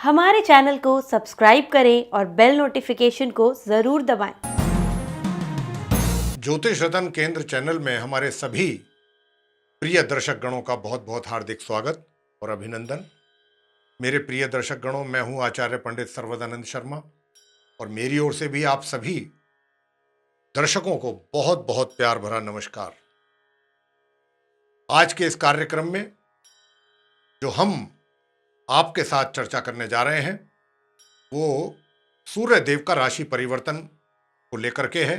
हमारे चैनल को सब्सक्राइब करें और बेल नोटिफिकेशन को जरूर दबाएं। ज्योतिष रतन केंद्र चैनल में हमारे सभी प्रिय दर्शक गणों का बहुत बहुत हार्दिक स्वागत और अभिनंदन। मेरे प्रिय दर्शक गणों, मैं हूं आचार्य पंडित सर्वदानंद शर्मा और मेरी ओर से भी आप सभी दर्शकों को बहुत बहुत प्यार भरा नमस्कार। आज के इस कार्यक्रम में जो हम आपके साथ चर्चा करने जा रहे हैं वो सूर्य देव का राशि परिवर्तन को लेकर के है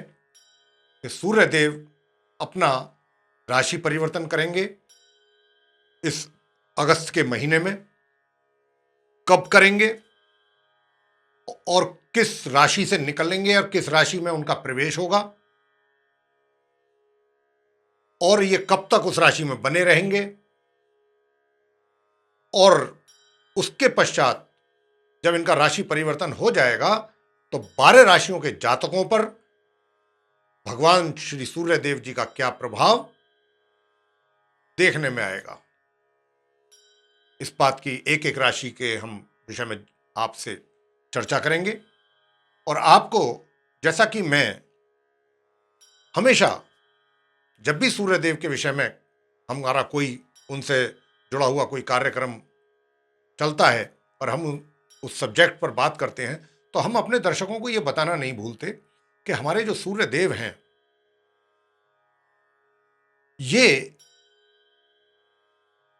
कि सूर्य देव अपना राशि परिवर्तन करेंगे इस अगस्त के महीने में, कब करेंगे और किस राशि से निकलेंगे और किस राशि में उनका प्रवेश होगा और ये कब तक उस राशि में बने रहेंगे और उसके पश्चात जब इनका राशि परिवर्तन हो जाएगा तो 12 राशियों के जातकों पर भगवान श्री सूर्य देव जी का क्या प्रभाव देखने में आएगा। इस बात की एक एक राशि के हम विषय में आपसे चर्चा करेंगे और आपको, जैसा कि मैं हमेशा जब भी सूर्य देव के विषय में हमारा कोई उनसे जुड़ा हुआ कोई कार्यक्रम चलता है और हम उस सब्जेक्ट पर बात करते हैं तो हम अपने दर्शकों को यह बताना नहीं भूलते कि हमारे जो सूर्य देव हैं ये,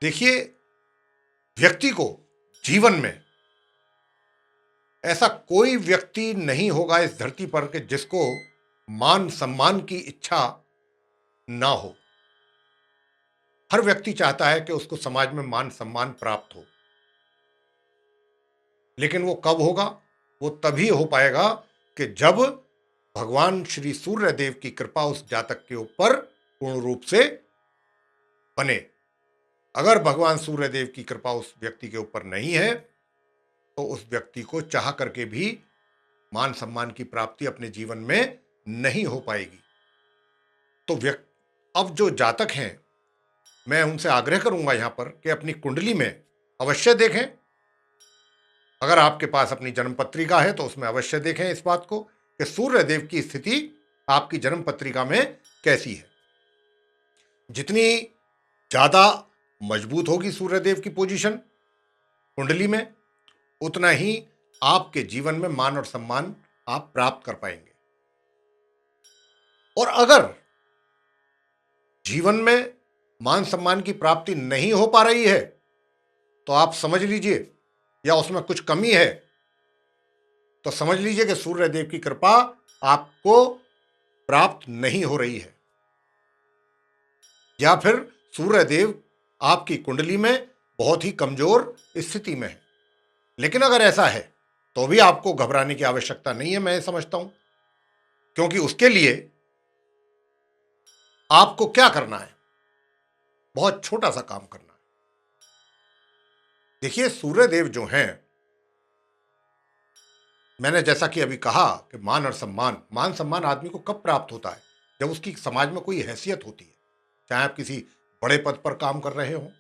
देखिए, व्यक्ति को जीवन में ऐसा कोई व्यक्ति नहीं होगा इस धरती पर कि जिसको मान सम्मान की इच्छा ना हो। हर व्यक्ति चाहता है कि उसको समाज में मान सम्मान प्राप्त हो, लेकिन वो कब होगा? वो तभी हो पाएगा कि जब भगवान श्री सूर्य देव की कृपा उस जातक के ऊपर पूर्ण रूप से बने। अगर भगवान सूर्य देव की कृपा उस व्यक्ति के ऊपर नहीं है तो उस व्यक्ति को चाह करके भी मान सम्मान की प्राप्ति अपने जीवन में नहीं हो पाएगी। तो अब जो जातक हैं, मैं उनसे आग्रह करूंगा यहां पर कि अपनी कुंडली में अवश्य देखें। अगर आपके पास अपनी जन्म पत्रिका है तो उसमें अवश्य देखें इस बात को कि सूर्य देव की स्थिति आपकी जन्म पत्रिका में कैसी है। जितनी ज्यादा मजबूत होगी सूर्य देव की पोजीशन कुंडली में, उतना ही आपके जीवन में मान और सम्मान आप प्राप्त कर पाएंगे। और अगर जीवन में मान सम्मान की प्राप्ति नहीं हो पा रही है तो आप समझ लीजिए, या उसमें कुछ कमी है तो समझ लीजिए कि सूर्य देव की कृपा आपको प्राप्त नहीं हो रही है, या फिर सूर्य देव आपकी कुंडली में बहुत ही कमजोर स्थिति में है। लेकिन अगर ऐसा है तो भी आपको घबराने की आवश्यकता नहीं है, मैं समझता हूं, क्योंकि उसके लिए आपको क्या करना है? बहुत छोटा सा काम करना है। देखिए, सूर्य देव जो हैं, मैंने जैसा कि अभी कहा कि मान और मान सम्मान आदमी को कब प्राप्त होता है? जब उसकी समाज में कोई हैसियत होती है। चाहे आप किसी बड़े पद पर काम कर रहे हो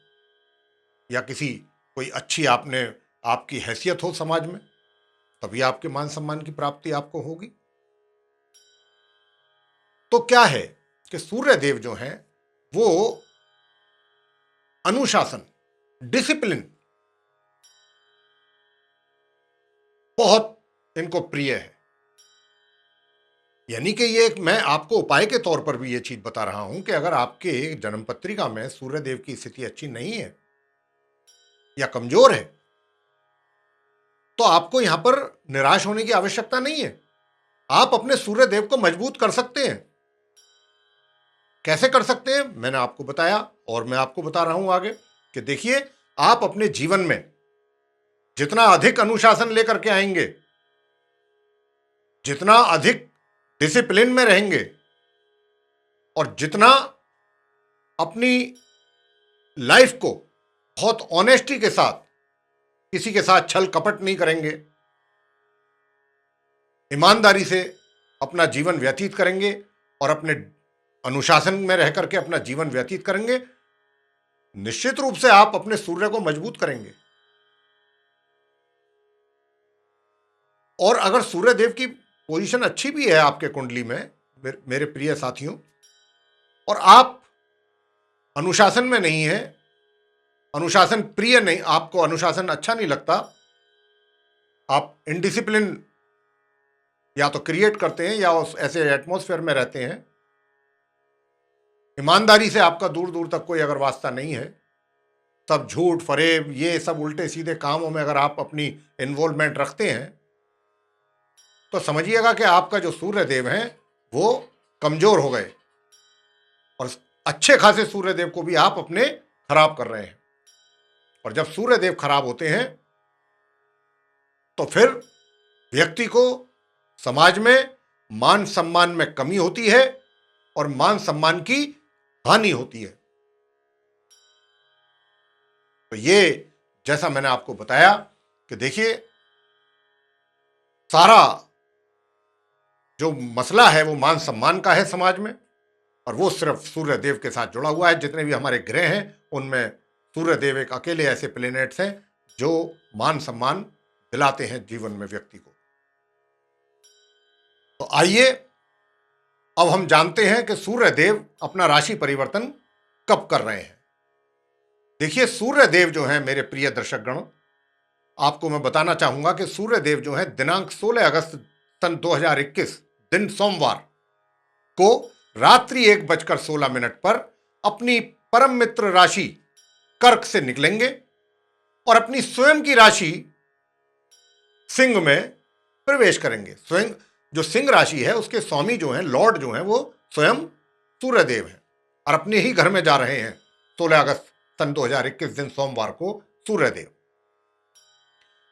या किसी कोई अच्छी आपकी हैसियत हो समाज में, तभी आपके मान सम्मान की प्राप्ति आपको होगी। तो क्या है कि सूर्य देव जो हैं वो अनुशासन, डिसिप्लिन बहुत इनको प्रिय है। यानी कि ये मैं आपको उपाय के तौर पर भी ये चीज बता रहा हूं कि अगर आपके जन्म पत्रिका में सूर्य देव की स्थिति अच्छी नहीं है या कमजोर है तो आपको यहां पर निराश होने की आवश्यकता नहीं है। आप अपने सूर्य देव को मजबूत कर सकते हैं। कैसे कर सकते हैं मैंने आपको बताया और मैं आपको बता रहा हूं आगे कि देखिए, आप अपने जीवन में जितना अधिक अनुशासन लेकर के आएंगे, जितना अधिक डिसिप्लिन में रहेंगे और जितना अपनी लाइफ को बहुत ऑनेस्टी के साथ, किसी के साथ छल कपट नहीं करेंगे, ईमानदारी से अपना जीवन व्यतीत करेंगे और अपने अनुशासन में रह करके अपना जीवन व्यतीत करेंगे, निश्चित रूप से आप अपने सूर्य को मजबूत करेंगे। और अगर सूर्य देव की पोजीशन अच्छी भी है आपके कुंडली में, मेरे प्रिय साथियों, और आप अनुशासन में नहीं है, अनुशासन प्रिय नहीं, आपको अनुशासन अच्छा नहीं लगता, आप इनडिसिप्लिन या तो क्रिएट करते हैं या उस ऐसे एटमॉस्फेयर में रहते हैं, ईमानदारी से आपका दूर दूर तक कोई अगर वास्ता नहीं है, सब झूठ फरेब ये सब उल्टे सीधे कामों में अगर आप अपनी इन्वॉल्वमेंट रखते हैं, तो समझिएगा कि आपका जो सूर्य देव है वो कमजोर हो गए और अच्छे खासे सूर्य देव को भी आप अपने खराब कर रहे हैं। और जब सूर्य देव खराब होते हैं तो फिर व्यक्ति को समाज में मान सम्मान में कमी होती है और मान सम्मान की हानि होती है। तो ये जैसा मैंने आपको बताया कि देखिए, सारा जो मसला है वो मान सम्मान का है समाज में, और वो सिर्फ सूर्य देव के साथ जुड़ा हुआ है। जितने भी हमारे ग्रह हैं उनमें सूर्य देव एक अकेले ऐसे प्लेनेट्स हैं जो मान सम्मान दिलाते हैं जीवन में व्यक्ति को। तो आइए अब हम जानते हैं कि सूर्य देव अपना राशि परिवर्तन कब कर रहे हैं। देखिए, सूर्य देव जो है मेरे प्रिय दर्शकगण, आपको मैं बताना चाहूंगा कि सूर्य देव जो है दिनांक 16 अगस्त सन 2021 दिन सोमवार को रात्रि 1:16 पर अपनी परम मित्र राशि कर्क से निकलेंगे और अपनी स्वयं की राशि सिंह में प्रवेश करेंगे। स्वयं जो सिंह राशि है उसके स्वामी जो हैं, लॉर्ड जो हैं, वो स्वयं सूर्य देव हैं और अपने ही घर में जा रहे हैं 16 अगस्त सन 2021 दिन सोमवार को सूर्य देव।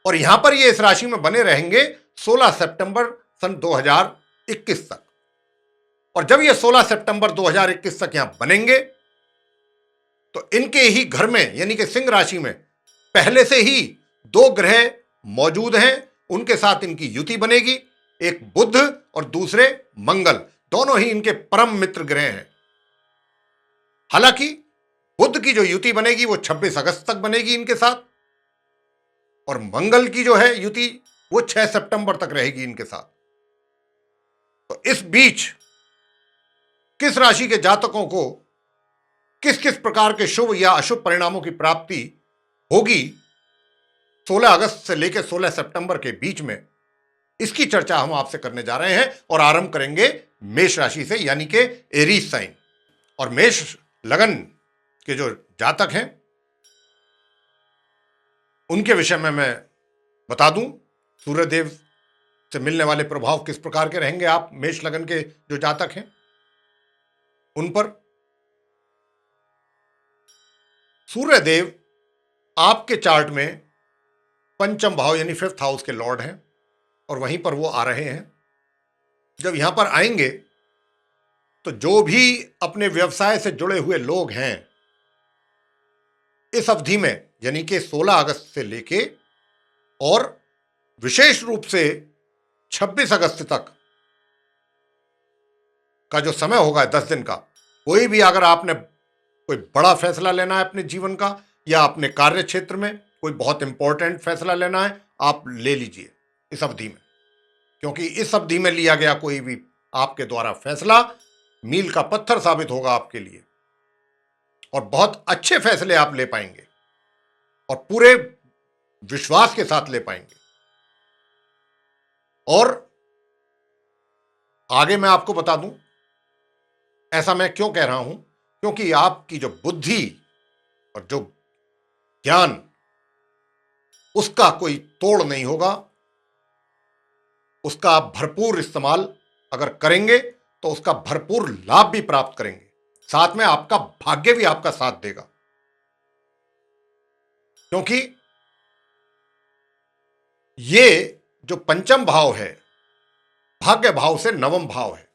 और यहां पर ये इस राशि में बने रहेंगे 16 सितंबर सन 2021 तक। और जब ये 16 सितंबर 2021 तक यहां बनेंगे तो इनके ही घर में यानी कि सिंह राशि में पहले से ही 2 ग्रह मौजूद हैं, उनके साथ इनकी युति बनेगी। एक बुध और दूसरे मंगल, दोनों ही इनके परम मित्र ग्रह हैं। हालांकि बुध की जो युति बनेगी वो 26 अगस्त तक बनेगी इनके साथ, और मंगल की जो है युति वो 6 सितंबर तक रहेगी इनके साथ। तो इस बीच किस राशि के जातकों को किस किस प्रकार के शुभ या अशुभ परिणामों की प्राप्ति होगी 16 अगस्त से लेकर 16 सितंबर के बीच में, इसकी चर्चा हम आपसे करने जा रहे हैं। और आरंभ करेंगे मेष राशि से, यानी कि एरीज साइन। और मेष लगन के जो जातक हैं उनके विषय में मैं बता दूं, सूर्यदेव से मिलने वाले प्रभाव किस प्रकार के रहेंगे आप मेष लगन के जो जातक हैं उन पर। सूर्यदेव आपके चार्ट में पंचम भाव यानी 5th हाउस के लॉर्ड हैं और वहीं पर वो आ रहे हैं। जब यहां पर आएंगे तो जो भी अपने व्यवसाय से जुड़े हुए लोग हैं इस अवधि में यानी कि 16 अगस्त से लेके और विशेष रूप से 26 अगस्त तक का जो समय होगा 10 दिन का, कोई भी अगर आपने कोई बड़ा फैसला लेना है अपने जीवन का या अपने कार्य क्षेत्र में कोई बहुत इंपॉर्टेंट फैसला लेना है, आप ले लीजिए इस अवधि में, क्योंकि इस अवधि में लिया गया कोई भी आपके द्वारा फैसला मील का पत्थर साबित होगा आपके लिए और बहुत अच्छे फैसले आप ले पाएंगे और पूरे विश्वास के साथ ले पाएंगे। और आगे मैं आपको बता दूं, ऐसा मैं क्यों कह रहा हूं, क्योंकि आपकी जो बुद्धि और जो ज्ञान उसका कोई तोड़ नहीं होगा, उसका आप भरपूर इस्तेमाल अगर करेंगे तो उसका भरपूर लाभ भी प्राप्त करेंगे, साथ में आपका भाग्य भी आपका साथ देगा। क्योंकि ये जो पंचम भाव है भाग्य भाव से नवम भाव है,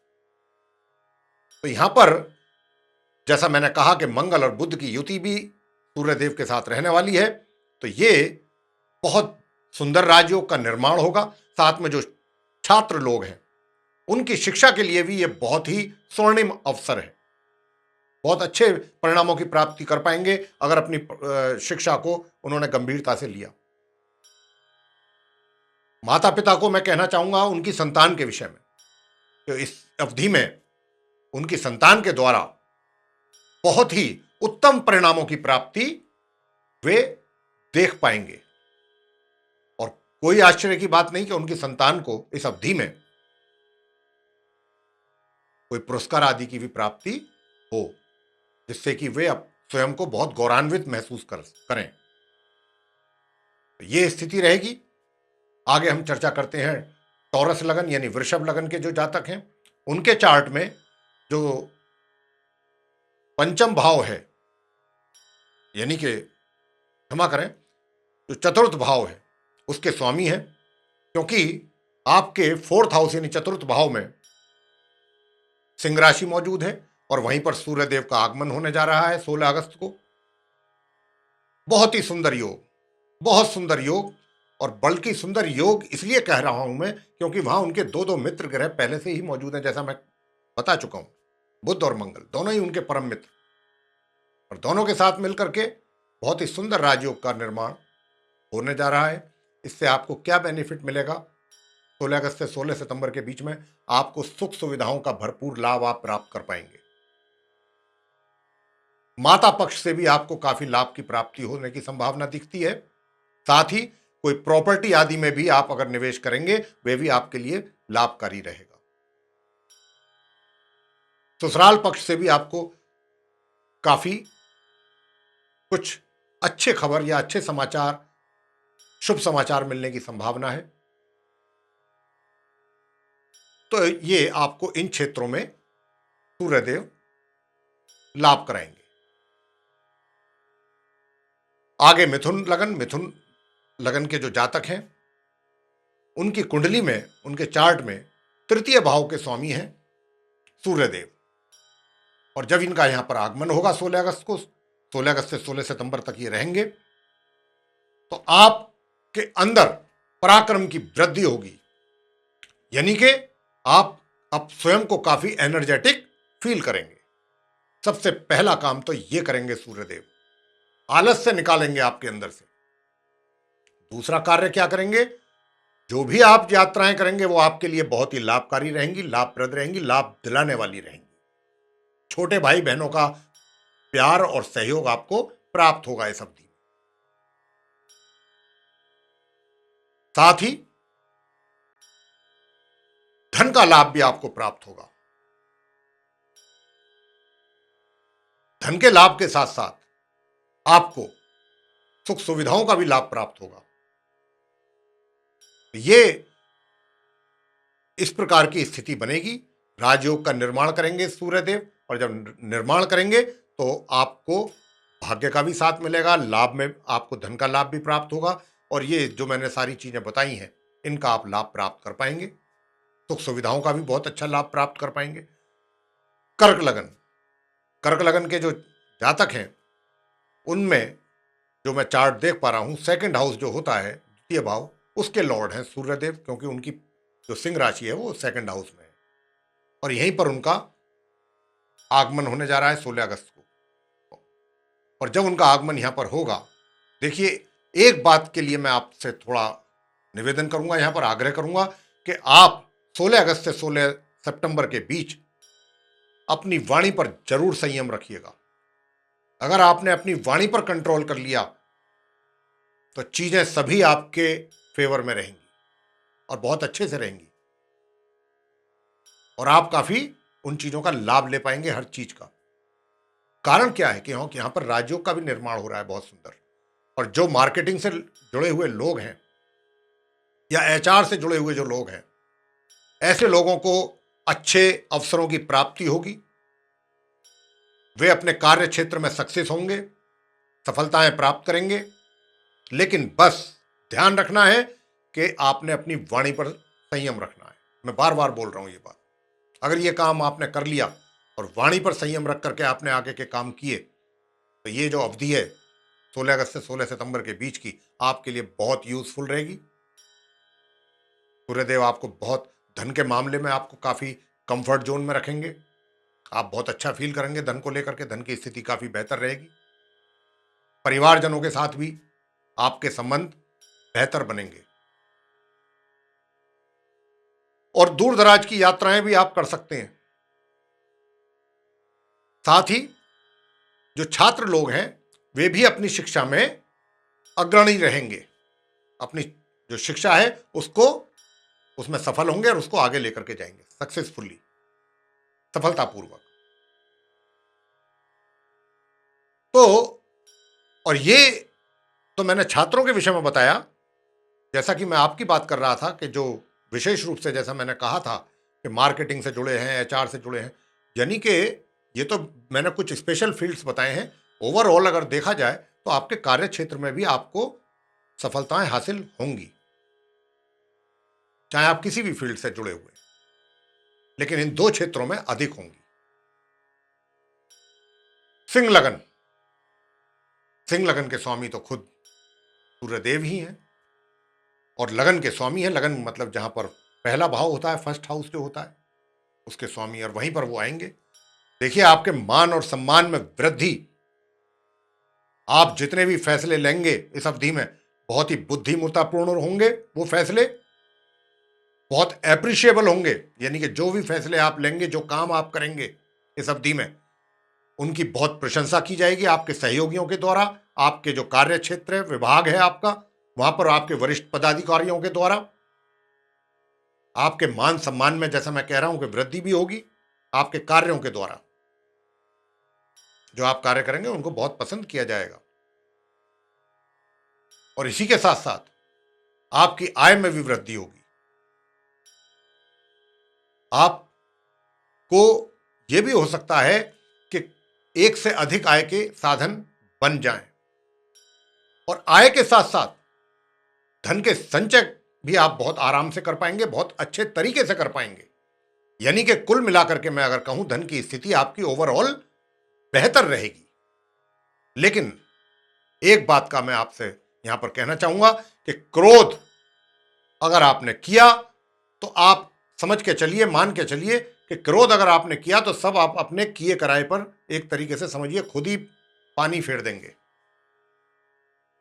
तो यहां पर जैसा मैंने कहा कि मंगल और बुध की युति भी सूर्यदेव के साथ रहने वाली है, तो ये बहुत सुंदर राजयोग का निर्माण होगा। साथ में जो छात्र लोग हैं उनकी शिक्षा के लिए भी ये बहुत ही स्वर्णिम अवसर है, बहुत अच्छे परिणामों की प्राप्ति कर पाएंगे अगर अपनी शिक्षा को उन्होंने गंभीरता से लिया। माता पिता को मैं कहना चाहूंगा उनकी संतान के विषय में, तो इस अवधि में उनकी संतान के द्वारा बहुत ही उत्तम परिणामों की प्राप्ति वे देख पाएंगे। और कोई आश्चर्य की बात नहीं कि उनकी संतान को इस अवधि में कोई पुरस्कार आदि की भी प्राप्ति हो, जिससे कि वे स्वयं को बहुत गौरवान्वित महसूस करें। तो ये स्थिति रहेगी। आगे हम चर्चा करते हैं टॉरस लगन यानी वृषभ लगन के जो जातक हैं उनके चार्ट में जो पंचम भाव है, यानी कि क्षमा करें, जो चतुर्थ भाव है उसके स्वामी हैं, क्योंकि आपके 4th हाउस यानी चतुर्थ भाव में सिंह राशि मौजूद है और वहीं पर सूर्य देव का आगमन होने जा रहा है 16 अगस्त को। बहुत ही सुंदर योग, बहुत सुंदर योग। और बल्कि सुंदर योग इसलिए कह रहा हूं मैं क्योंकि वहां उनके दो मित्र ग्रह पहले से ही मौजूद हैं, जैसा मैं बता चुका हूं। बुध और मंगल दोनों ही उनके परम मित्र, और दोनों के साथ मिलकर के बहुत ही सुंदर राजयोग का निर्माण होने जा रहा है। इससे आपको क्या बेनिफिट मिलेगा? 16 अगस्त से 16 सितंबर के बीच में आपको सुख सुविधाओं का भरपूर लाभ आप प्राप्त कर पाएंगे। माता पक्ष से भी आपको काफी लाभ की प्राप्ति होने की संभावना दिखती है। साथ ही कोई प्रॉपर्टी आदि में भी आप अगर निवेश करेंगे वे भी आपके लिए लाभकारी रहेगा। ससुराल पक्ष से भी आपको काफी कुछ अच्छे खबर या अच्छे समाचार, शुभ समाचार मिलने की संभावना है। तो ये आपको इन क्षेत्रों में सूर्यदेव लाभ कराएंगे। आगे मिथुन लगन के जो जातक हैं उनकी कुंडली में, उनके चार्ट में तृतीय भाव के स्वामी हैं सूर्यदेव। और जब इनका यहां पर आगमन होगा 16 अगस्त को, 16 अगस्त से 16 सितंबर तक ये रहेंगे, तो आपके अंदर पराक्रम की वृद्धि होगी, यानी कि आप अब स्वयं को काफी एनर्जेटिक फील करेंगे। सबसे पहला काम तो ये करेंगे सूर्यदेव, आलस्य निकालेंगे आपके अंदर से। दूसरा कार्य क्या करेंगे? जो भी आप यात्राएं करेंगे वो आपके लिए बहुत ही लाभकारी रहेंगी, लाभप्रद रहेंगी, लाभ दिलाने वाली रहेंगी। छोटे भाई बहनों का प्यार और सहयोग आपको प्राप्त होगा इस अवधि में। साथ ही धन का लाभ भी आपको प्राप्त होगा। धन के लाभ के साथ साथ आपको सुख सुविधाओं का भी लाभ प्राप्त होगा। ये इस प्रकार की स्थिति बनेगी। राजयोग का निर्माण करेंगे सूर्यदेव, और जब निर्माण करेंगे तो आपको भाग्य का भी साथ मिलेगा, लाभ में आपको धन का लाभ भी प्राप्त होगा, और ये जो मैंने सारी चीजें बताई हैं इनका आप लाभ प्राप्त कर पाएंगे। सुख सुविधाओं का भी बहुत अच्छा लाभ प्राप्त कर पाएंगे। कर्क लगन के जो जातक हैं उनमें जो मैं चार्ट देख पा रहा हूं, 2nd हाउस जो होता है, द्वितीय भाव, उसके लॉर्ड हैं सूर्यदेव, क्योंकि उनकी जो सिंह राशि है वो 2nd हाउस में है, और यहीं पर उनका आगमन होने जा रहा है 16 अगस्त को। और जब उनका आगमन यहां पर होगा, देखिए एक बात के लिए मैं आपसे थोड़ा निवेदन करूंगा, यहां पर आग्रह करूंगा कि आप 16 अगस्त से 16 सितंबर के बीच अपनी वाणी पर जरूर संयम रखिएगा। अगर आपने अपनी वाणी पर कंट्रोल कर लिया तो चीजें सभी आपके फेवर में रहेंगी और बहुत अच्छे से रहेंगी, और आप काफी उन चीजों का लाभ ले पाएंगे, हर चीज का। कारण क्या है कि यहां पर राजयोग का भी निर्माण हो रहा है बहुत सुंदर, और जो मार्केटिंग से जुड़े हुए लोग हैं या एचआर से जुड़े हुए जो लोग हैं, ऐसे लोगों को अच्छे अवसरों की प्राप्ति होगी। वे अपने कार्य क्षेत्र में सक्सेस होंगे, सफलताएं प्राप्त करेंगे। लेकिन बस ध्यान रखना है कि आपने अपनी वाणी पर संयम रखना है। मैं बार बार बोल रहा हूं ये बात। अगर ये काम आपने कर लिया और वाणी पर संयम रख करके आपने आगे के काम किए, तो ये जो अवधि है 16 अगस्त से 16 सितंबर के बीच की आपके लिए बहुत यूजफुल रहेगी। सूर्यदेव आपको बहुत धन के मामले में आपको काफी कंफर्ट जोन में रखेंगे। आप बहुत अच्छा फील करेंगे धन को लेकर के, धन की स्थिति काफी बेहतर रहेगी। परिवारजनों के साथ भी आपके संबंध बेहतर बनेंगे। और दूर दराज की यात्राएं भी आप कर सकते हैं। साथ ही जो छात्र लोग हैं वे भी अपनी शिक्षा में अग्रणी रहेंगे, अपनी जो शिक्षा है उसको उसमें सफल होंगे और उसको आगे लेकर के जाएंगे सक्सेसफुली, सफलतापूर्वक। तो और ये तो मैंने छात्रों के विषय में बताया। जैसा कि मैं आपकी बात कर रहा था कि जो विशेष रूप से जैसा मैंने कहा था कि मार्केटिंग से जुड़े हैं, एचआर से जुड़े हैं, यानी कि ये तो मैंने कुछ स्पेशल फील्ड्स बताए हैं। ओवरऑल अगर देखा जाए तो आपके कार्य क्षेत्र में भी आपको सफलताएं हासिल होंगी, चाहे आप किसी भी फील्ड से जुड़े हुए, लेकिन इन दो क्षेत्रों में अधिक होंगी। सिंह लगन, सिंह लगन के स्वामी तो खुद सूर्यदेव ही हैं और लगन के स्वामी हैं। लगन मतलब जहां पर पहला भाव होता है, फर्स्ट हाउस जो होता है, उसके स्वामी, और वहीं पर वो आएंगे। देखिए, आपके मान और सम्मान में वृद्धि, आप जितने भी फैसले लेंगे इस अवधि में बहुत ही बुद्धिमत्तापूर्ण होंगे, वो फैसले बहुत एप्रिशिएबल होंगे, यानी कि जो भी फैसले आप लेंगे, जो काम आप करेंगे इस अवधि में, उनकी बहुत प्रशंसा की जाएगी आपके सहयोगियों के द्वारा, आपके जो कार्य क्षेत्र है, विभाग है आपका, वहां पर आपके वरिष्ठ पदाधिकारियों के द्वारा। आपके मान सम्मान में, जैसा मैं कह रहा हूं, कि वृद्धि भी होगी आपके कार्यों के द्वारा। जो आप कार्य करेंगे उनको बहुत पसंद किया जाएगा, और इसी के साथ साथ आपकी आय में भी वृद्धि होगी। आपको यह भी हो सकता है कि एक से अधिक आय के साधन बन जाएं, और आय के साथ साथ धन के संचय भी आप बहुत आराम से कर पाएंगे, बहुत अच्छे तरीके से कर पाएंगे। यानी कि कुल मिलाकर के मैं अगर कहूं, धन की स्थिति आपकी ओवरऑल बेहतर रहेगी। लेकिन एक बात का मैं आपसे यहां पर कहना चाहूंगा कि क्रोध अगर आपने किया तो आप समझ के चलिए, मान के चलिए कि क्रोध अगर आपने किया तो सब आप अपने किए कराए पर एक तरीके से समझिए खुद ही पानी फेर देंगे।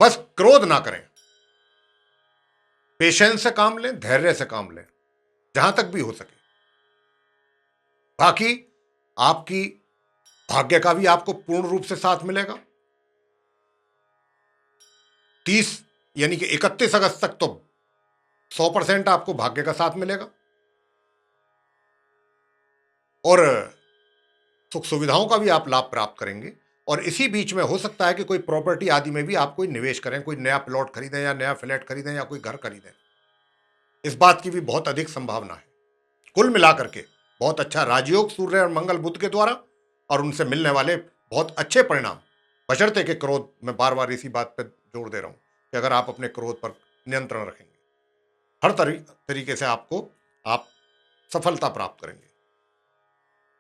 बस क्रोध ना करें, पेशेंस से काम लें, धैर्य से काम लें, जहां तक भी हो सके। बाकी आपकी भाग्य का भी आपको पूर्ण रूप से साथ मिलेगा। 30 यानी कि 31 अगस्त तक तो 100% आपको भाग्य का साथ मिलेगा, और सुख सुविधाओं का भी आप लाभ प्राप्त करेंगे। और इसी बीच में हो सकता है कि कोई प्रॉपर्टी आदि में भी आप कोई निवेश करें, कोई नया प्लॉट खरीदें या नया फ्लैट खरीदें या कोई घर खरीदें। इस बात की भी बहुत अधिक संभावना है। कुल मिलाकर के बहुत अच्छा राजयोग सूर्य और मंगल बुध के द्वारा, और उनसे मिलने वाले बहुत अच्छे परिणाम, बशर्ते के क्रोध, मैं बार बार इसी बात पर जोर दे रहा हूं कि अगर आप अपने क्रोध पर नियंत्रण रखेंगे, हर तरीके से आप सफलता प्राप्त करेंगे।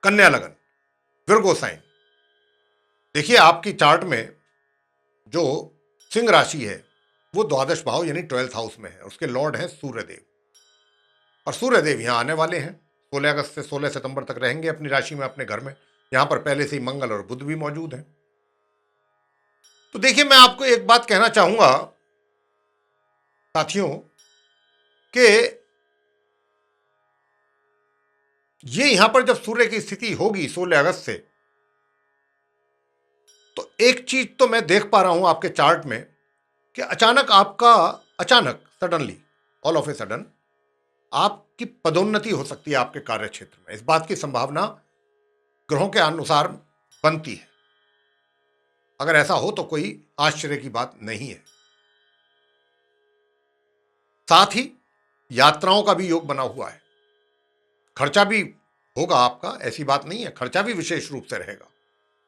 कन्या लगन, विर्गो साइन। देखिए, आपकी चार्ट में जो सिंह राशि है वो द्वादश भाव यानी 12th हाउस में है, उसके लॉर्ड हैं सूर्यदेव, और सूर्यदेव यहां आने वाले हैं 16 अगस्त से 16 सितंबर तक रहेंगे अपनी राशि में, अपने घर में। यहां पर पहले से ही मंगल और बुध भी मौजूद हैं। तो देखिए, मैं आपको एक बात कहना चाहूंगा साथियों कि ये यहां पर जब सूर्य की स्थिति होगी 16 अगस्त से, तो एक चीज तो मैं देख पा रहा हूं आपके चार्ट में कि अचानक suddenly, all of a sudden आपकी पदोन्नति हो सकती है आपके कार्य क्षेत्र में। इस बात की संभावना ग्रहों के अनुसार बनती है। अगर ऐसा हो तो कोई आश्चर्य की बात नहीं है। साथ ही यात्राओं का भी योग बना हुआ है, खर्चा भी होगा आपका, ऐसी बात नहीं है, खर्चा भी विशेष रूप से रहेगा,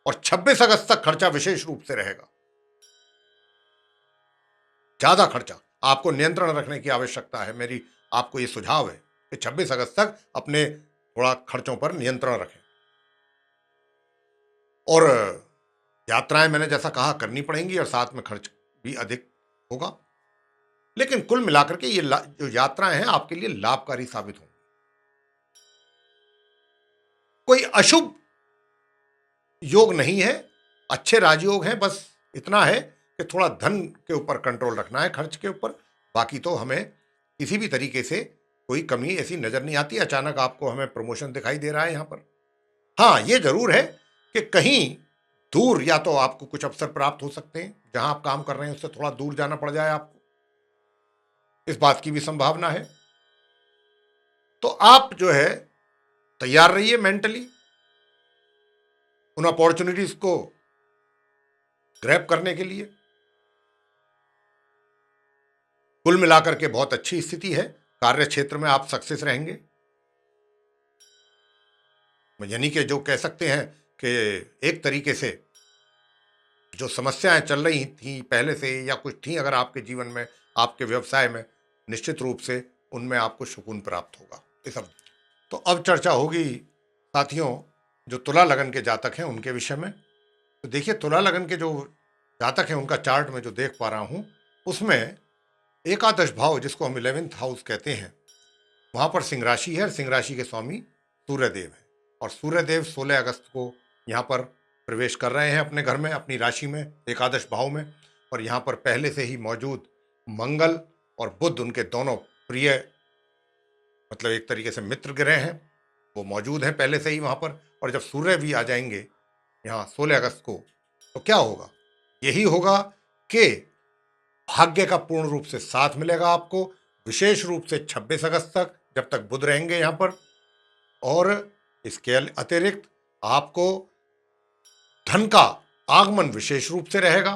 और 26 अगस्त तक खर्चा विशेष रूप से रहेगा। ज्यादा खर्चा आपको नियंत्रण रखने की आवश्यकता है। मेरी आपको यह सुझाव है कि 26 अगस्त तक अपने थोड़ा खर्चों पर नियंत्रण रखें। और यात्राएं मैंने जैसा कहा करनी पड़ेंगी, और साथ में खर्च भी अधिक होगा, लेकिन कुल मिलाकर के ये जो यात्राएं हैं आपके लिए लाभकारी साबित होंगी। कोई अशुभ योग नहीं है, अच्छे राजयोग हैं। बस इतना है कि थोड़ा धन के ऊपर कंट्रोल रखना है, खर्च के ऊपर। बाकी तो हमें किसी भी तरीके से कोई कमी ऐसी नजर नहीं आती अचानक आपको हमें प्रमोशन दिखाई दे रहा है यहां पर। हाँ, ये जरूर है कि कहीं दूर या तो आपको कुछ अवसर प्राप्त हो सकते हैं, जहां आप काम कर रहे हैं उससे थोड़ा दूर जाना पड़ जाए आपको, इस बात की भी संभावना है। तो आप जो है तैयार रहिए मेंटली उन अपॉर्चुनिटीज को ग्रैब करने के लिए। कुल मिलाकर के बहुत अच्छी स्थिति है, कार्य क्षेत्र में आप सक्सेस रहेंगे। यानी कि जो कह सकते हैं कि एक तरीके से जो समस्याएं चल रही थी पहले से या कुछ थी अगर आपके जीवन में, आपके व्यवसाय में, निश्चित रूप से उनमें आपको सुकून प्राप्त होगा। ये सब तो अब चर्चा होगी साथियों जो तुला लगन के जातक हैं उनके विषय में। तो देखिए, तुला लगन के जो जातक हैं उनका चार्ट में जो देख पा रहा हूं उसमें एकादश भाव, जिसको हम 11th हाउस कहते हैं, वहां पर सिंह राशि है। सिंह राशि के स्वामी सूर्यदेव है और सूर्यदेव 16 अगस्त को यहाँ पर प्रवेश कर रहे हैं अपने घर में, अपनी राशि में, एकादश भाव में। और यहाँ पर पहले से ही मौजूद मंगल और बुध, उनके दोनों प्रिय, मतलब एक तरीके से मित्र ग्रह हैं, वो मौजूद हैं पहले से ही वहाँ पर। और जब सूर्य भी आ जाएंगे यहाँ 16 अगस्त को, तो क्या होगा? यही होगा कि भाग्य का पूर्ण रूप से साथ मिलेगा आपको, विशेष रूप से 26 अगस्त तक, जब तक बुध रहेंगे यहाँ पर। और इसके अतिरिक्त आपको धन का आगमन विशेष रूप से रहेगा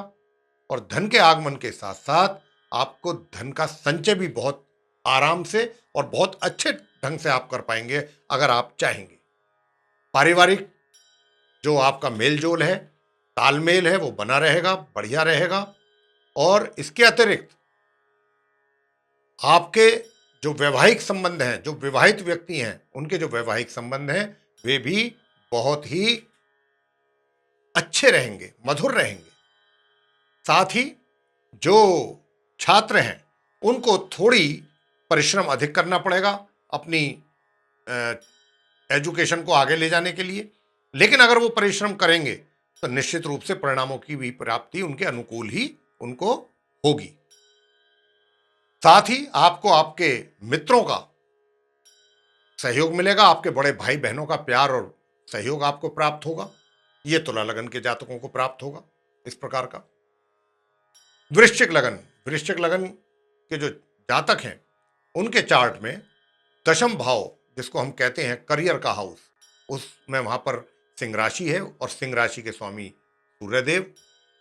और धन के आगमन के साथ साथ आपको धन का संचय भी बहुत आराम से और बहुत अच्छे ढंग से आप कर पाएंगे अगर आप चाहेंगे। पारिवारिक जो आपका मेल जोल है, तालमेल है, वो बना रहेगा, बढ़िया रहेगा। और इसके अतिरिक्त आपके जो वैवाहिक संबंध हैं, जो विवाहित व्यक्ति हैं, उनके जो वैवाहिक संबंध हैं वे भी बहुत ही अच्छे रहेंगे, मधुर रहेंगे। साथ ही जो छात्र हैं उनको थोड़ी परिश्रम अधिक करना पड़ेगा अपनी एजुकेशन को आगे ले जाने के लिए, लेकिन अगर वो परिश्रम करेंगे तो निश्चित रूप से परिणामों की भी प्राप्ति उनके अनुकूल ही उनको होगी। साथ ही आपको आपके मित्रों का सहयोग मिलेगा, आपके बड़े भाई बहनों का प्यार और सहयोग आपको प्राप्त होगा। ये तुला लगन के जातकों को प्राप्त होगा इस प्रकार का। वृश्चिक लगन, वृश्चिक लगन के जो जातक हैं उनके चार्ट में दशम भाव, जिसको हम कहते हैं करियर का हाउस, उसमें वहां पर सिंह राशि है और सिंह राशि के स्वामी सूर्यदेव।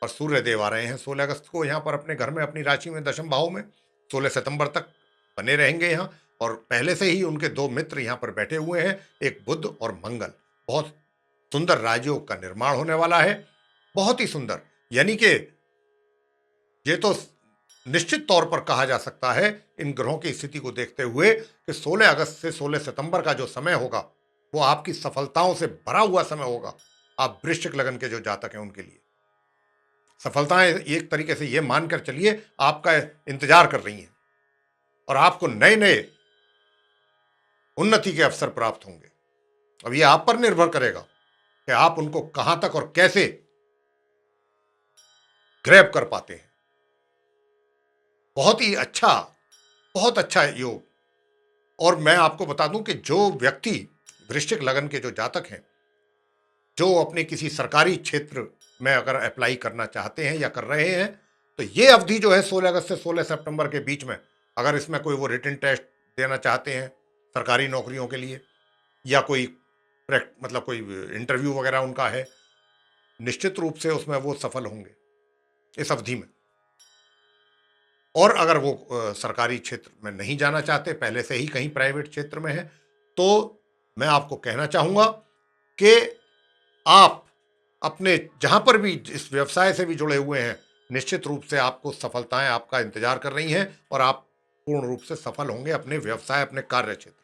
और सूर्यदेव आ रहे हैं 16 अगस्त को यहाँ पर अपने घर में, अपनी राशि में, दशम भाव में। 16 सितंबर तक बने रहेंगे यहाँ। और पहले से ही उनके दो मित्र यहाँ पर बैठे हुए हैं, एक बुध और मंगल। बहुत सुंदर राजयोग का निर्माण होने वाला है, बहुत ही सुंदर। यानी कि ये तो निश्चित तौर पर कहा जा सकता है इन ग्रहों की स्थिति को देखते हुए कि 16 अगस्त से 16 सितंबर का जो समय होगा वो आपकी सफलताओं से भरा हुआ समय होगा। आप वृश्चिक लगन के जो जातक हैं उनके लिए सफलताएं एक तरीके से ये मानकर चलिए आपका इंतजार कर रही हैं और आपको नए नए उन्नति के अवसर प्राप्त होंगे। अब ये आप पर निर्भर करेगा कि आप उनको कहां तक और कैसे ग्रैब कर पाते हैं। बहुत ही अच्छा, बहुत अच्छा योग। और मैं आपको बता दूं कि जो व्यक्ति वृश्चिक लगन के जो जातक हैं, जो अपने किसी सरकारी क्षेत्र में अगर अप्लाई करना चाहते हैं या कर रहे हैं, तो ये अवधि जो है 16 अगस्त से 16 सितंबर के बीच में, अगर इसमें कोई वो रिटन टेस्ट देना चाहते हैं सरकारी नौकरियों के लिए या कोई मतलब कोई इंटरव्यू वगैरह उनका है, निश्चित रूप से उसमें वो सफल होंगे इस अवधि में। और अगर वो सरकारी क्षेत्र में नहीं जाना चाहते, पहले से ही कहीं प्राइवेट क्षेत्र में है, तो मैं आपको कहना चाहूंगा कि आप अपने जहां पर भी इस व्यवसाय से भी जुड़े हुए हैं, निश्चित रूप से आपको सफलताएं आपका इंतजार कर रही हैं और आप पूर्ण रूप से सफल होंगे अपने व्यवसाय, अपने कार्य क्षेत्र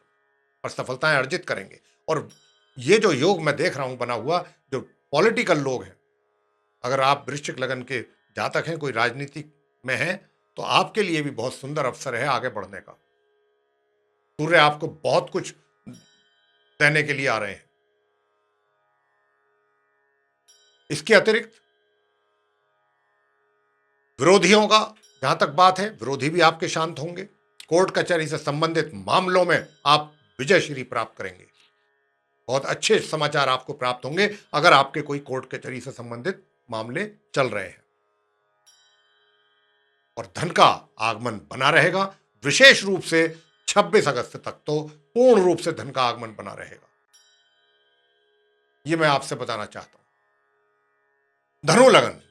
और सफलताएं अर्जित करेंगे। और ये जो योग मैं देख रहा हूं बना हुआ, जो पॉलिटिकल लोग हैं, अगर आप वृश्चिक लगन के जातक हैं, कोई राजनीति में हैं, तो आपके लिए भी बहुत सुंदर अवसर है आगे बढ़ने का। सूर्य आपको बहुत कुछ देने के लिए आ रहे हैं। इसके अतिरिक्त विरोधियों का जहां तक बात है, विरोधी भी आपके शांत होंगे कोर्ट कचहरी से संबंधित मामलों में आप विजयश्री प्राप्त करेंगे। बहुत अच्छे समाचार आपको प्राप्त होंगे अगर आपके कोई कोर्ट कचहरी से संबंधित मामले चल रहे हैं। और धन का आगमन बना रहेगा। विशेष रूप से 26 अगस्त तक तो पूर्ण रूप से धन का आगमन बना रहेगा, यह मैं आपसे बताना चाहता हूं।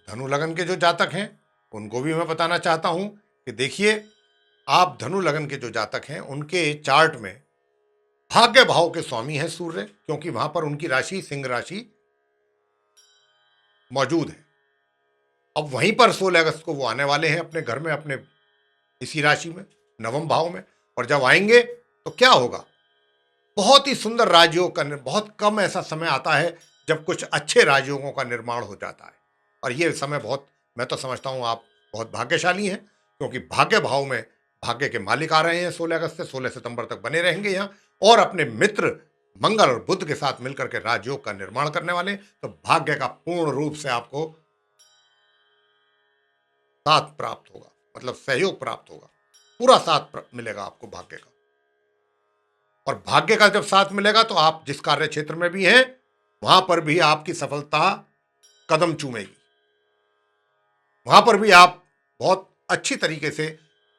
धनु लगन के जो जातक हैं उनको भी मैं बताना चाहता हूं कि देखिए, आप धनु लगन के जो जातक हैं उनके चार्ट में भाग्य भाव के स्वामी हैं सूर्य, क्योंकि वहां पर उनकी राशि सिंह राशि मौजूद है। अब वहीं पर 16 अगस्त को वो आने वाले हैं अपने घर में, अपने इसी राशि में, नवम भाव में। और जब आएंगे तो क्या होगा, बहुत ही सुंदर राजयोग का, बहुत कम ऐसा समय आता है जब कुछ अच्छे राजयोगों का निर्माण हो जाता है। और ये समय बहुत, मैं तो समझता हूं आप बहुत भाग्यशाली हैं, क्योंकि भाग्य भाव में भाग्य के मालिक आ रहे हैं 16 अगस्त से, 16 सितंबर तक बने रहेंगे यहाँ, और अपने मित्र मंगल और बुध के साथ मिलकर के राजयोग का निर्माण करने वाले। तो भाग्य का पूर्ण रूप से आपको साथ प्राप्त होगा, मतलब सहयोग प्राप्त होगा, पूरा साथ मिलेगा आपको भाग्य का। और भाग्य का जब साथ मिलेगा तो आप जिस कार्य क्षेत्र में भी हैं वहां पर भी आपकी सफलता कदम चूमेगी, वहां पर भी आप बहुत अच्छी तरीके से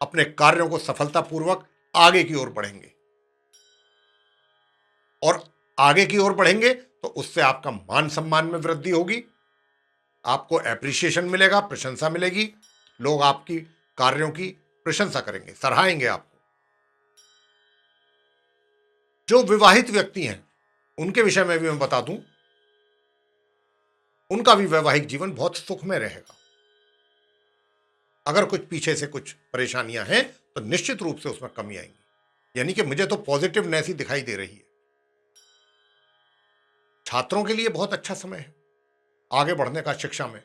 अपने कार्यों को सफलतापूर्वक आगे की ओर बढ़ेंगे। और आगे की ओर बढ़ेंगे तो उससे आपका मान सम्मान में वृद्धि होगी, आपको एप्रिसिएशन मिलेगा, प्रशंसा मिलेगी, लोग आपकी कार्यों की प्रशंसा करेंगे, सराहेंगे आपको। जो विवाहित व्यक्ति हैं उनके विषय में भी मैं बता दूं, उनका भी वैवाहिक जीवन बहुत सुखमय रहेगा। अगर कुछ पीछे से कुछ परेशानियां हैं तो निश्चित रूप से उसमें कमी आएंगी, यानी कि मुझे तो पॉजिटिवनेस ही दिखाई दे रही है। छात्रों के लिए बहुत अच्छा समय है आगे बढ़ने का शिक्षा में,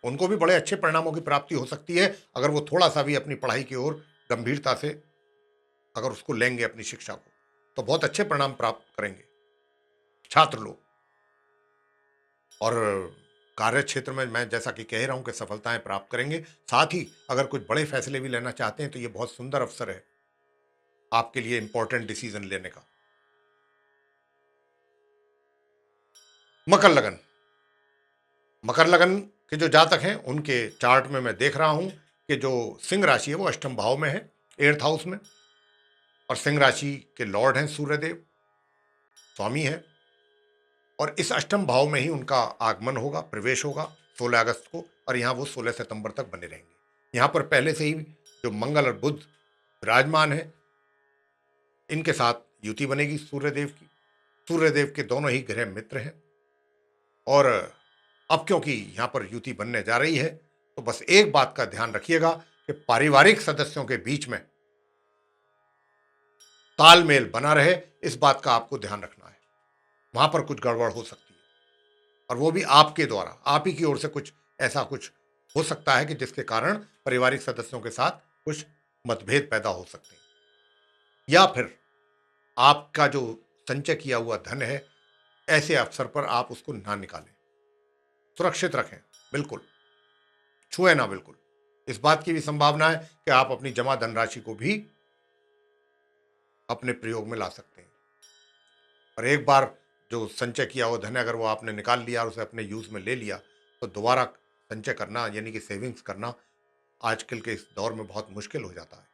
उनको भी बड़े अच्छे परिणामों की प्राप्ति हो सकती है अगर वो थोड़ा सा भी अपनी पढ़ाई की ओर गंभीरता से अगर उसको लेंगे, अपनी शिक्षा को, तो बहुत अच्छे परिणाम प्राप्त करेंगे छात्र लोग। और कार्य क्षेत्र में मैं जैसा कि कह रहा हूं कि सफलताएं प्राप्त करेंगे। साथ ही अगर कुछ बड़े फैसले भी लेना चाहते हैं तो ये बहुत सुंदर अवसर है आपके लिए इंपॉर्टेंट डिसीजन लेने का। मकर लगन के जो जातक हैं उनके चार्ट में मैं देख रहा हूं कि जो सिंह राशि है वो अष्टम भाव में है, 8th हाउस में, और सिंह राशि के लॉर्ड हैं सूर्यदेव, स्वामी है। और इस अष्टम भाव में ही उनका आगमन होगा, प्रवेश होगा 16 अगस्त को, और यहां वो 16 सितंबर तक बने रहेंगे। यहां पर पहले से ही जो मंगल और बुध विराजमान है, इनके साथ युति बनेगी सूर्यदेव की। सूर्यदेव के दोनों ही ग्रह मित्र हैं, और अब क्योंकि यहां पर युति बनने जा रही है तो बस एक बात का ध्यान रखिएगा कि पारिवारिक सदस्यों के बीच में तालमेल बना रहे, इस बात का आपको ध्यान रखना है। वहां पर कुछ गड़बड़ हो सकती है, और वो भी आपके द्वारा, आप ही की ओर से कुछ ऐसा कुछ हो सकता है कि जिसके कारण पारिवारिक सदस्यों के साथ कुछ मतभेद पैदा हो सकते हैं, या फिर आपका जो संचय किया हुआ धन है ऐसे अवसर पर आप उसको ना निकालें, सुरक्षित रखें, बिल्कुल छुए ना, बिल्कुल। इस बात की भी संभावना है कि आप अपनी जमा धनराशि को भी अपने प्रयोग में ला सकते हैं। और एक बार जो संचय किया हुआ धन है अगर वो आपने निकाल लिया और उसे अपने यूज में ले लिया तो दोबारा संचय करना, यानी कि सेविंग्स करना, आजकल के इस दौर में बहुत मुश्किल हो जाता है,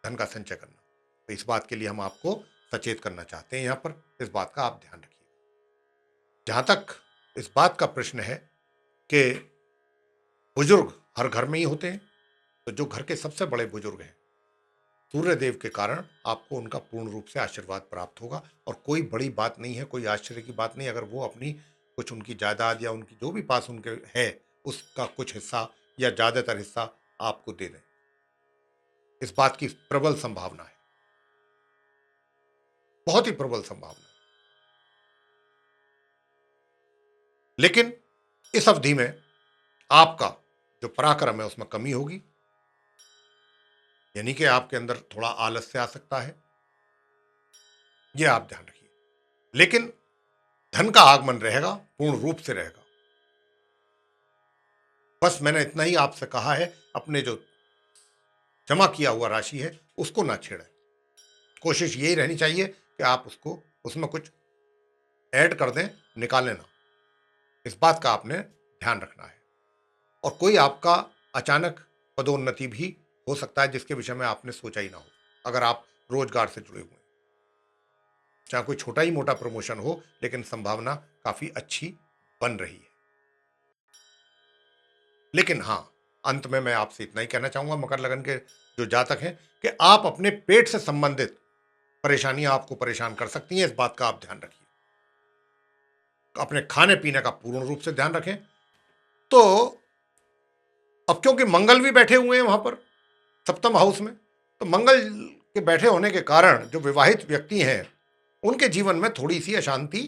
धन का संचय करना। तो इस बात के लिए हम आपको सचेत करना चाहते हैं, यहाँ पर इस बात का आप ध्यान रखिए। जहां तक इस बात का प्रश्न है कि बुजुर्ग हर घर में ही होते हैं, तो जो घर के सबसे बड़े बुजुर्ग हैं सूर्यदेव के कारण आपको उनका पूर्ण रूप से आशीर्वाद प्राप्त होगा। और कोई बड़ी बात नहीं है, कोई आश्चर्य की बात नहीं, अगर वो अपनी कुछ उनकी जायदाद या उनकी जो भी पास उनके है उसका कुछ हिस्सा या ज्यादातर हिस्सा आपको दे दें, इस बात की प्रबल संभावना है, बहुत ही प्रबल संभावना है। लेकिन इस अवधि में आपका जो पराक्रम है उसमें कमी होगी, यानी कि आपके अंदर थोड़ा आलस्य आ सकता है, यह आप ध्यान रखिए। लेकिन धन का आगमन रहेगा, पूर्ण रूप से रहेगा। बस मैंने इतना ही आपसे कहा है, अपने जो जमा किया हुआ राशि है उसको ना छेड़ें। कोशिश यही रहनी चाहिए कि आप उसको उसमें कुछ ऐड कर दें, निकालें ना। इस बात का आपने ध्यान रखना है। और कोई आपका अचानक पदोन्नति भी हो सकता है जिसके विषय में आपने सोचा ही ना हो, अगर आप रोजगार से जुड़े हुए हैं। चाहे कोई छोटा ही मोटा प्रमोशन हो, लेकिन संभावना काफी अच्छी बन रही है। लेकिन हां, अंत में मैं आपसे इतना ही कहना चाहूंगा, मकर लगन के जो जातक हैं, कि आप अपने पेट से संबंधित परेशानियां आपको परेशान कर सकती हैं। इस बात का आप ध्यान रखिए। अपने खाने पीने का पूर्ण रूप से ध्यान रखें। तो अब क्योंकि मंगल भी बैठे हुए हैं वहां पर सप्तम हाउस में, तो मंगल के बैठे होने के कारण जो विवाहित व्यक्ति हैं उनके जीवन में थोड़ी सी अशांति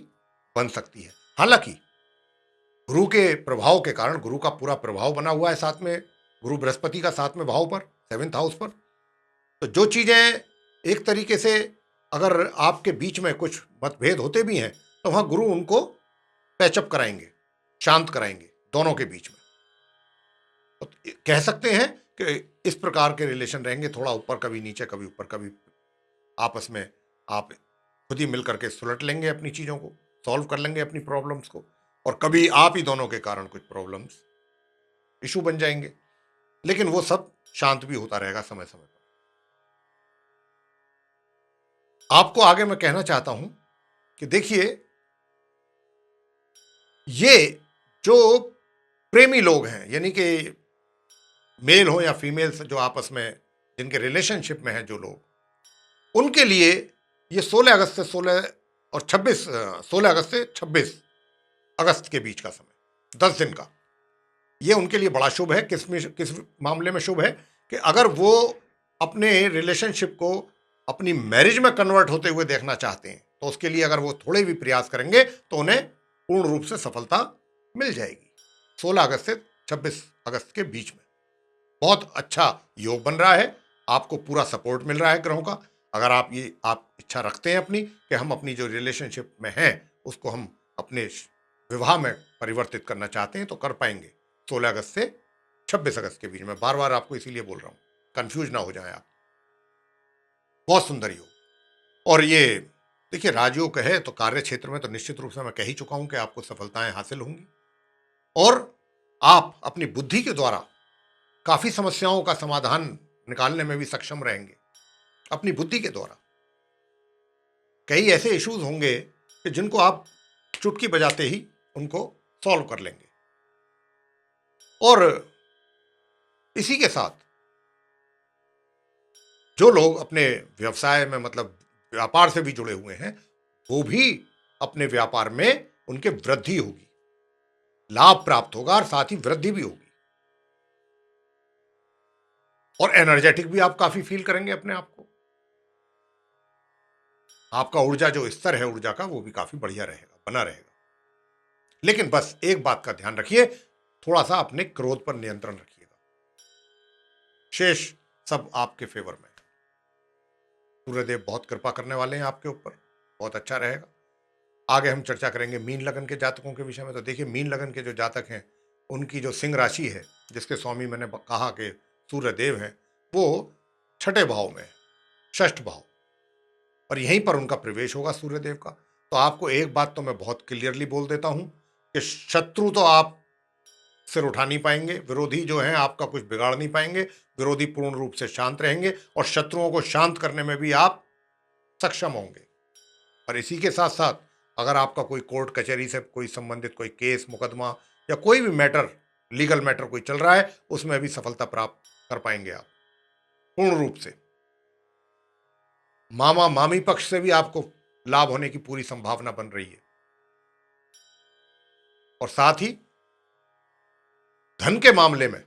बन सकती है। हालांकि गुरु के प्रभाव के कारण, गुरु का पूरा प्रभाव बना हुआ है साथ में, गुरु बृहस्पति का साथ में भाव पर, 7th हाउस पर, तो जो चीजें एक तरीके से अगर आपके बीच में कुछ मतभेद होते भी हैं तो वहां गुरु उनको पैचअप कराएंगे, शांत कराएंगे दोनों के बीच में। तो कह सकते हैं कि इस प्रकार के रिलेशन रहेंगे, थोड़ा ऊपर कभी नीचे, कभी ऊपर कभी, आपस में आप खुद ही मिलकर के सुलट लेंगे अपनी चीजों को, सॉल्व कर लेंगे अपनी प्रॉब्लम्स को, और कभी आप ही दोनों के कारण कुछ प्रॉब्लम्स इशू बन जाएंगे। लेकिन वो सब शांत भी होता रहेगा समय समय पर। आपको आगे मैं कहना चाहता हूं कि देखिए, ये जो प्रेमी लोग हैं, यानी कि मेल हो या फीमेल से जो आपस में जिनके रिलेशनशिप में हैं जो लोग, उनके लिए ये 16 अगस्त से 16 और 26 16 अगस्त से 26 अगस्त के बीच का समय, 10 दिन का, ये उनके लिए बड़ा शुभ है। किस मामले में शुभ है कि अगर वो अपने रिलेशनशिप को अपनी मैरिज में कन्वर्ट होते हुए देखना चाहते हैं तो उसके लिए अगर वो थोड़े भी प्रयास करेंगे तो उन्हें पूर्ण रूप से सफलता मिल जाएगी। 16 अगस्त से 26 अगस्त के बीच में बहुत अच्छा योग बन रहा है, आपको पूरा सपोर्ट मिल रहा है ग्रहों का। अगर आप इच्छा रखते हैं अपनी कि हम अपनी जो रिलेशनशिप में हैं उसको हम अपने विवाह में परिवर्तित करना चाहते हैं तो कर पाएंगे 16 अगस्त से 26 अगस्त के बीच में। बार बार आपको इसीलिए बोल रहा हूं, कंफ्यूज ना हो जाए आप। बहुत सुंदर योग। और ये देखिए, राजयोग है तो कार्य क्षेत्र में तो निश्चित रूप से मैं कह ही चुका हूं कि आपको सफलताएं हासिल होंगी, और आप अपनी बुद्धि के द्वारा काफी समस्याओं का समाधान निकालने में भी सक्षम रहेंगे। अपनी बुद्धि के द्वारा कई ऐसे इश्यूज होंगे कि जिनको आप चुटकी बजाते ही उनको सॉल्व कर लेंगे। और इसी के साथ जो लोग अपने व्यवसाय में, मतलब व्यापार से भी जुड़े हुए हैं, वो भी अपने व्यापार में उनके वृद्धि होगी, लाभ प्राप्त होगा और साथ ही वृद्धि भी होगी, और एनर्जेटिक भी आप काफी फील करेंगे अपने आप को। आपका ऊर्जा जो स्तर है ऊर्जा का, वो भी काफी बढ़िया रहेगा, बना रहेगा। लेकिन बस एक बात का ध्यान रखिए, थोड़ा सा अपने क्रोध पर नियंत्रण रखिएगा, शेष सब आपके फेवर में। सूर्यदेव बहुत कृपा करने वाले हैं आपके ऊपर, बहुत अच्छा रहेगा। आगे हम चर्चा करेंगे मीन लगन के जातकों के विषय में। तो देखिए, मीन लगन के जो जातक हैं उनकी जो सिंह राशि है, जिसके स्वामी मैंने कहा कि सूर्यदेव हैं, वो 6ठे भाव में, 6ठ भाव, और यहीं पर उनका प्रवेश होगा सूर्यदेव का। तो आपको एक बात तो मैं बहुत क्लियरली बोल देता हूं कि शत्रु तो आप सिर उठा नहीं पाएंगे, विरोधी जो हैं आपका कुछ बिगाड़ नहीं पाएंगे, विरोधी पूर्ण रूप से शांत रहेंगे, और शत्रुओं को शांत करने में भी आप सक्षम होंगे। और इसी के साथ साथ अगर आपका कोई कोर्ट कचहरी से कोई संबंधित कोई केस मुकदमा या कोई भी मैटर, लीगल मैटर कोई चल रहा है, उसमें भी सफलता प्राप्त कर पाएंगे आप पूर्ण रूप से। मामा मामी पक्ष से भी आपको लाभ होने की पूरी संभावना बन रही है, और साथ ही धन के मामले में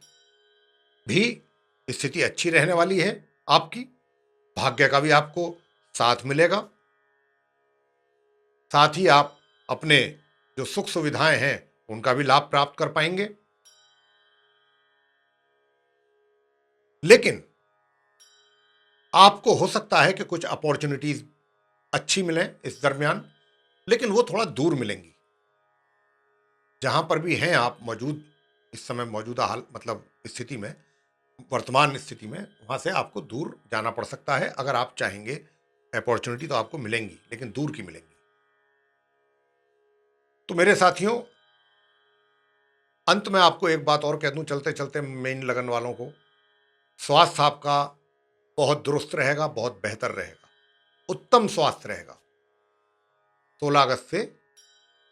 भी स्थिति अच्छी रहने वाली है आपकी। भाग्य का भी आपको साथ मिलेगा, साथ ही आप अपने जो सुख सुविधाएं हैं उनका भी लाभ प्राप्त कर पाएंगे। लेकिन आपको हो सकता है कि कुछ अपॉर्चुनिटीज अच्छी मिलें इस दरमियान, लेकिन वो थोड़ा दूर मिलेंगी। जहां पर भी हैं आप मौजूद इस समय, मौजूदा हाल मतलब स्थिति में, वर्तमान स्थिति में वहां से आपको दूर जाना पड़ सकता है। अगर आप चाहेंगे, अपॉर्चुनिटी तो आपको मिलेंगी, लेकिन दूर की मिलेंगी। तो मेरे साथियों, अंत में आपको एक बात और कह दूं चलते चलते मेन लगन वालों को, स्वास्थ्य आपका बहुत दुरुस्त रहेगा, बहुत बेहतर रहेगा, उत्तम स्वास्थ्य रहेगा। 16 अगस्त से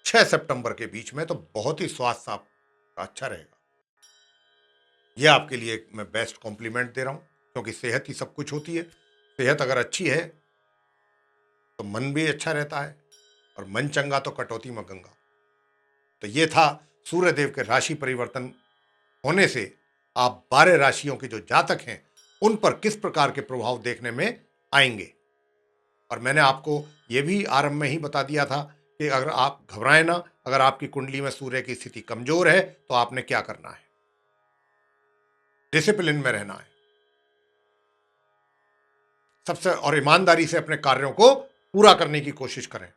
6 सितंबर के बीच में तो बहुत ही स्वास्थ्य आपका अच्छा रहेगा। यह आपके लिए मैं बेस्ट कॉम्प्लीमेंट दे रहा हूं, क्योंकि सेहत ही सब कुछ होती है। सेहत अगर अच्छी है तो मन भी अच्छा रहता है, और मन चंगा तो कटौती में गंगा। तो ये था सूर्यदेव के राशि परिवर्तन होने से आप 12 राशियों के जो जातक हैं उन पर किस प्रकार के प्रभाव देखने में आएंगे। और मैंने आपको ये भी आरंभ में ही बता दिया था कि अगर आप घबराएं ना, अगर आपकी कुंडली में सूर्य की स्थिति कमजोर है तो आपने क्या करना है, डिसिप्लिन में रहना है सबसे, और ईमानदारी से अपने कार्यों को पूरा करने की कोशिश करें।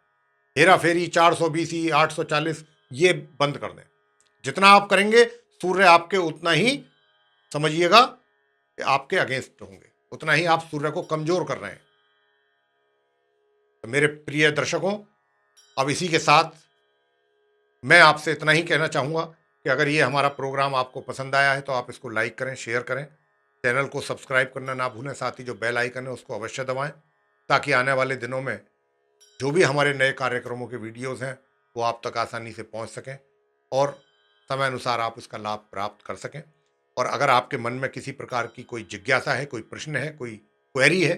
हेरा फेरी, 420, 840, ये बंद कर दें। जितना आप करेंगे सूर्य आपके उतना ही, समझिएगा, कि आपके अगेंस्ट होंगे, उतना ही आप सूर्य को कमजोर कर रहे हैं। तो मेरे प्रिय दर्शकों, अब इसी के साथ मैं आपसे इतना ही कहना चाहूँगा कि अगर ये हमारा प्रोग्राम आपको पसंद आया है तो आप इसको लाइक करें, शेयर करें, चैनल को सब्सक्राइब करना ना भूलें, साथ ही जो बेल आइकन है उसको अवश्य दबाएं, ताकि आने वाले दिनों में जो भी हमारे नए कार्यक्रमों के वीडियोज़ हैं वो आप तक आसानी से पहुँच सकें और समय अनुसार आप उसका लाभ प्राप्त कर सकें। और अगर आपके मन में किसी प्रकार की कोई जिज्ञासा है, कोई प्रश्न है, कोई क्वेरी है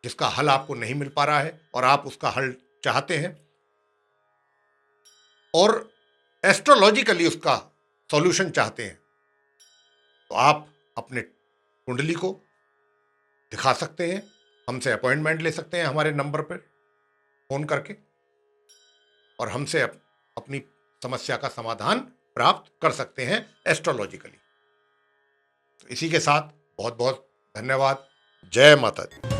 जिसका हल आपको नहीं मिल पा रहा है और आप उसका हल चाहते हैं और एस्ट्रोलॉजिकली उसका सॉल्यूशन चाहते हैं, तो आप अपने कुंडली को दिखा सकते हैं, हमसे अपॉइंटमेंट ले सकते हैं हमारे नंबर पर फोन करके, और हमसे अपनी समस्या का समाधान प्राप्त कर सकते हैं एस्ट्रोलॉजिकली। तो इसी के साथ बहुत बहुत धन्यवाद। जय माता दी।